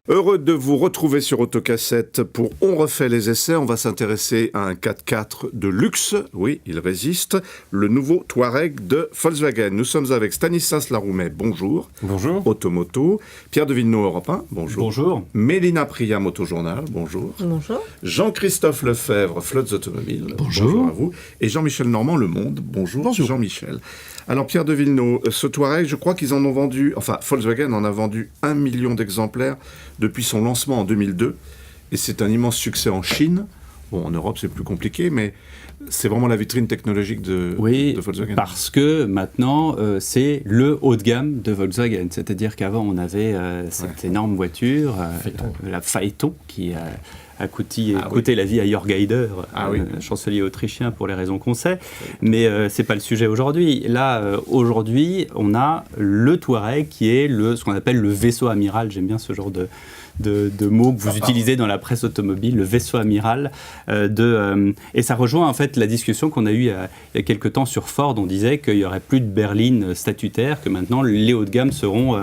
Heureux de vous retrouver sur Autocassette pour On refait les essais. On va s'intéresser à un 4x4 de luxe. Oui, il résiste. Le nouveau Touareg de Volkswagen. Nous sommes avec Stanislas Laroumet. Bonjour. Bonjour. Automoto. Pierre de Villeneuve, Europe 1. Bonjour. Bonjour. Mélina Priya, Motojournal. Bonjour. Bonjour. Jean-Christophe Lefebvre, Flottes Automobiles. Bonjour. Bonjour à vous. Et Jean-Michel Normand, Le Monde. Bonjour. Bonjour. Jean-Michel. Alors Pierre de Villeneuve, ce Touareg, je crois qu'ils en ont vendu, enfin Volkswagen en a vendu 1 million d'exemplaires depuis son lancement en 2002. Et c'est un immense succès en Chine. Bon, en Europe c'est plus compliqué, mais c'est vraiment la vitrine technologique de Volkswagen. Parce que maintenant c'est le haut de gamme de Volkswagen. C'est-à-dire qu'avant on avait cette énorme voiture, la Phaeton, qui a coûté la vie à Jörg Haider, chancelier autrichien, pour les raisons qu'on sait. Mais c'est pas le sujet aujourd'hui. Là, aujourd'hui, on a le Touareg qui est ce qu'on appelle le vaisseau amiral. J'aime bien ce genre de mots que vous utilisez dans la presse automobile, le vaisseau amiral. Et ça rejoint en fait la discussion qu'on a eue il y a quelques temps sur Ford. On disait qu'il n'y aurait plus de berline statutaire, que maintenant les hauts de gamme seront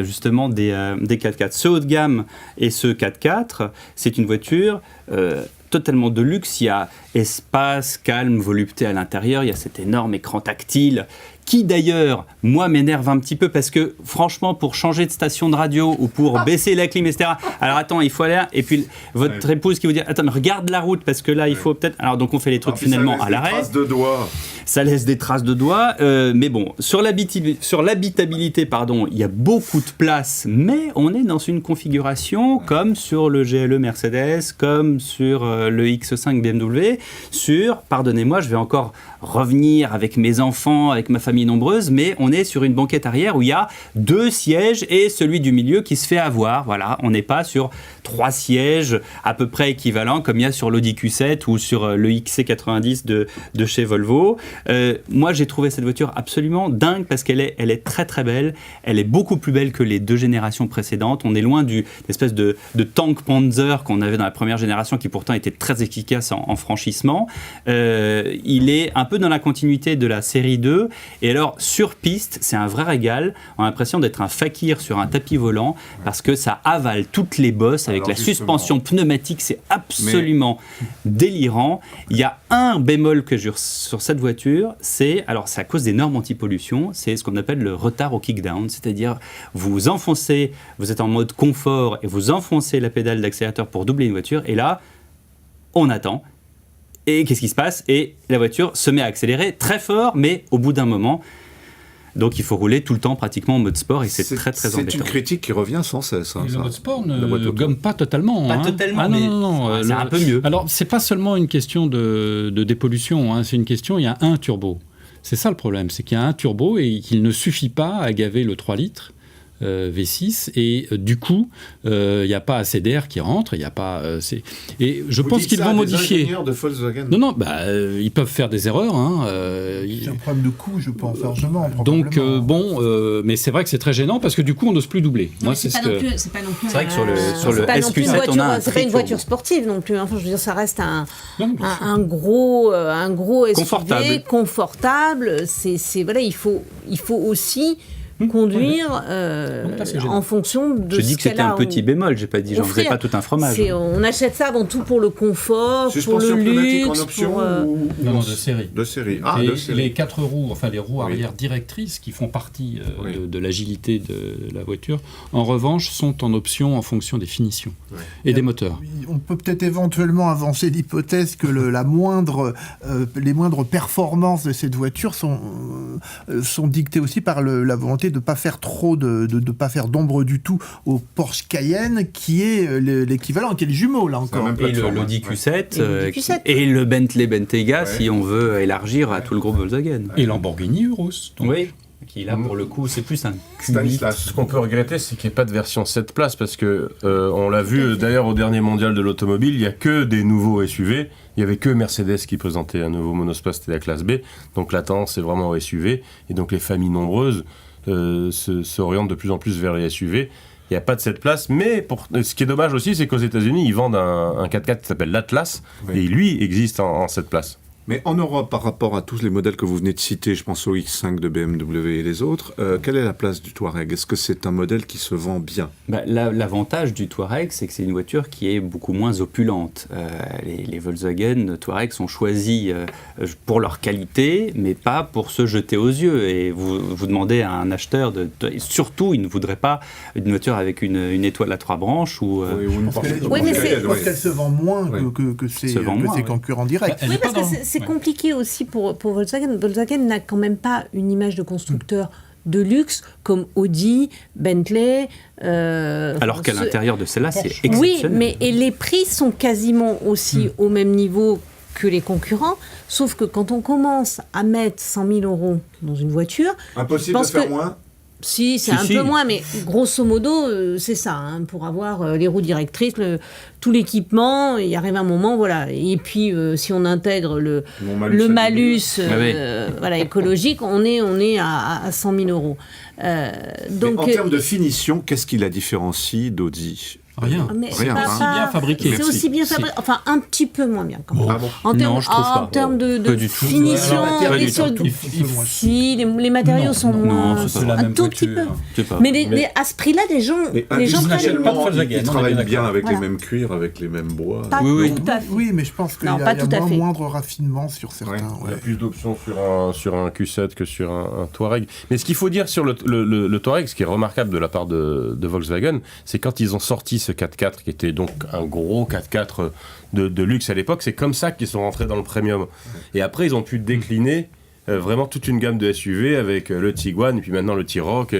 justement des 4x4. Ce haut de gamme et ce 4x4, c'est une voiture totalement de luxe. Il y a espace, calme, volupté à l'intérieur. Il y a cet énorme écran tactile qui d'ailleurs, moi, m'énerve un petit peu parce que, franchement, pour changer de station de radio ou pour baisser la clim, etc. Alors attends, il faut aller là. Et puis votre épouse qui vous dit, attends, mais regarde la route parce que là, il faut peut-être. Alors donc on fait les trucs finalement à l'arrêt. Ça laisse des traces de doigts. Mais bon, sur l'habitabilité, il y a beaucoup de place, mais on est dans une configuration comme sur le GLE Mercedes, comme sur le X5 BMW, pardonnez-moi, je vais encore revenir avec mes enfants, avec ma famille nombreuse, mais on est sur une banquette arrière où il y a 2 sièges et celui du milieu qui se fait avoir. Voilà, on n'est pas sur 3 sièges à peu près équivalents comme il y a sur l'Audi Q7 ou sur le XC90 de chez Volvo. Moi, j'ai trouvé cette voiture absolument dingue parce qu'elle est très très belle. Elle est beaucoup plus belle que les 2 générations précédentes. On est loin d'une espèce de tank Panzer qu'on avait dans la première génération qui pourtant était très efficace en franchissement. Il est un peu dans la continuité de la série 2. Et alors, sur piste, c'est un vrai régal. On a l'impression d'être un fakir sur un tapis volant parce que ça avale toutes les bosses avec la suspension pneumatique. C'est absolument délirant. Il y a un bémol que j'ai sur cette voiture, c'est à cause des normes anti-pollution, c'est ce qu'on appelle le retard au kick-down, c'est-à-dire vous êtes en mode confort et vous enfoncez la pédale d'accélérateur pour doubler une voiture et là, on attend. Et qu'est-ce qui se passe ? Et la voiture se met à accélérer très fort, mais au bout d'un moment. Donc il faut rouler tout le temps pratiquement en mode sport et c'est très très embêtant. C'est une critique qui revient sans cesse. Le mode sport ne gomme pas totalement. Pas totalement, mais c'est un peu mieux. Alors c'est pas seulement une question de dépollution, c'est une question, il y a un turbo. C'est ça le problème, c'est qu'il y a un turbo et qu'il ne suffit pas à gaver le 3 litres. V6 et du coup il n'y a pas assez d'air qui rentre, il y a pas et je pense qu'ils vont modifier. De Volkswagen. Non, ils peuvent faire des erreurs. C'est un problème de coût, je pense largement. Donc mais c'est vrai que c'est très gênant parce que du coup on n'ose plus doubler. Moi, c'est pas non plus. C'est vrai que sur le SQ7 on a un c'est pas une voiture sportive non plus. Enfin, je veux dire, ça reste un gros SUV confortable. Voilà, il faut aussi conduire en fonction de ce qu'elle a. Je dis que c'était un petit bémol, j'ai pas dit j'en faisais pas tout un fromage. On achète ça avant tout pour le confort, suspension pour le luxe. En option Non, de série. De série. Les 4 roues, enfin les roues arrière directrices qui font partie de l'agilité de la voiture, en revanche, sont en option en fonction des finitions et des moteurs. On peut peut-être éventuellement avancer l'hypothèse que les moindres performances de cette voiture sont dictées aussi par la volonté de ne pas faire de pas faire d'ombre du tout au Porsche Cayenne qui est l'équivalent, qui est le jumeau là encore. Et l'Audi Q7 et le Bentley Bentayga si on veut élargir à tout le groupe Volkswagen. Et Lamborghini Urus. Oui. Qui là pour le coup c'est plus un Ce qu'on peut regretter, c'est qu'il n'y ait pas de version 7 places parce que on l'a vu d'ailleurs au dernier mondial de l'automobile, il n'y a que des nouveaux SUV. Il n'y avait que Mercedes qui présentait un nouveau monospace, c'était la classe B. Donc la tendance c'est vraiment au SUV et donc les familles nombreuses s'orientent de plus en plus vers les SUV. Il n'y a pas de cette place, mais ce qui est dommage aussi, c'est qu'aux États-Unis, ils vendent un 4x4 qui s'appelle l'Atlas, et lui existe en cette place. Mais en Europe, par rapport à tous les modèles que vous venez de citer, je pense au X5 de BMW et les autres, quelle est la place du Touareg? Est-ce que c'est un modèle qui se vend bien? L'avantage du Touareg, c'est que c'est une voiture qui est beaucoup moins opulente. Les Volkswagen Touareg sont choisis pour leur qualité, mais pas pour se jeter aux yeux. Et vous demandez à un acheteur, surtout, il ne voudrait pas une voiture avec une étoile à 3 branches ou une Porsche. Parce qu'elle se vend moins que ses concurrents directs. Oui, parce que c'est compliqué aussi pour Volkswagen. Volkswagen n'a quand même pas une image de constructeur de luxe comme Audi, Bentley. Alors qu'à l'intérieur de celle-là, c'est exceptionnel. Oui, mais et les prix sont quasiment aussi au même niveau que les concurrents, sauf que quand on commence à mettre 100 000 euros dans une voiture... Impossible de faire moins. Si, c'est un peu moins, mais grosso modo, c'est ça. Hein, pour avoir les roues directrices, tout l'équipement, il arrive un moment, voilà. Et puis, si on intègre le malus écologique, on est à 100 000 euros. Donc, en termes de finition, qu'est-ce qui la différencie d'Audi? Rien. Rien. C'est aussi bien fabriqué. C'est aussi bien fabriqué. Enfin, un petit peu moins bien. Quand même. Ah bon? En termes de finition, si les matériaux sont moins, un tout petit peu. Mais à ce prix-là, les gens prennent. Ils travaillent bien avec les mêmes cuirs, avec les mêmes bois. Pas tout à fait. Oui, mais je pense qu'il y a moindre raffinement sur certains. Il y a plus d'options sur un Q7 que sur un Touareg. Mais ce qu'il faut dire sur le Touareg, ce qui est remarquable de la part de Volkswagen, c'est quand ils ont sorti ce 4x4 qui était donc un gros 4x4 de luxe à l'époque, c'est comme ça qu'ils sont rentrés dans le premium. Et après, ils ont pu décliner vraiment toute une gamme de SUV avec le Tiguan et puis maintenant le T-Roc.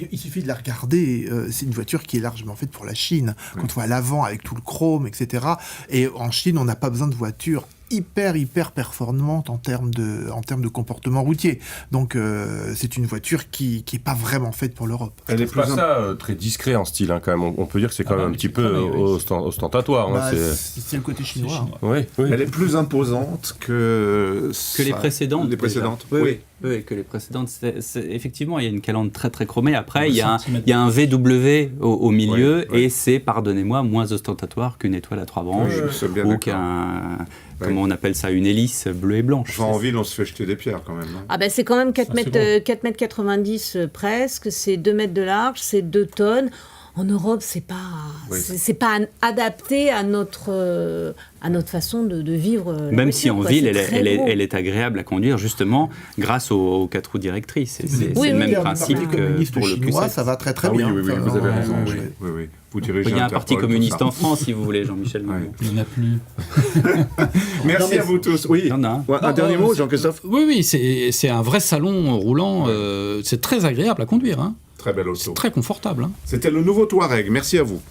Il suffit de la regarder, c'est une voiture qui est largement faite pour la Chine. Quand on voit l'avant avec tout le chrome, etc. Et en Chine, on n'a pas besoin de voitures hyper performante en termes de comportement routier. Donc c'est une voiture qui est pas vraiment faite pour l'Europe. Elle est pas très discret en style, hein, quand même. On peut dire que c'est quand même un petit peu ostentatoire. C'est le côté chinois. Oui. Elle est plus imposante que les précédentes. Oui, que les précédentes. Effectivement, il y a une calandre très chromée. Après, il y a un VW au milieu et c'est, pardonnez-moi, moins ostentatoire qu'une étoile à 3 branches ou qu'un... Comment on appelle ça, une hélice bleue et blanche. Enfin, en ville, on se fait jeter des pierres quand même. Non? Ah ben c'est quand même 4,90 m presque, c'est 2 mètres de large, c'est 2 tonnes. En Europe, c'est pas adapté à notre façon de vivre. Même si en ville, elle est agréable à conduire, justement, grâce aux 4 roues directrices. C'est le même principe que pour le Q7. Ça va très bien. Oui, vous avez raison. Oui. Il y a un parti communiste en France, si vous voulez, Jean-Michel. Il n'y en a plus. Merci à vous tous. Oui. Un dernier mot, Jean-Christophe? Oui, c'est un vrai salon roulant. C'est très agréable à conduire. Très belle auto. C'est très confortable. C'était le nouveau Touareg. Merci à vous.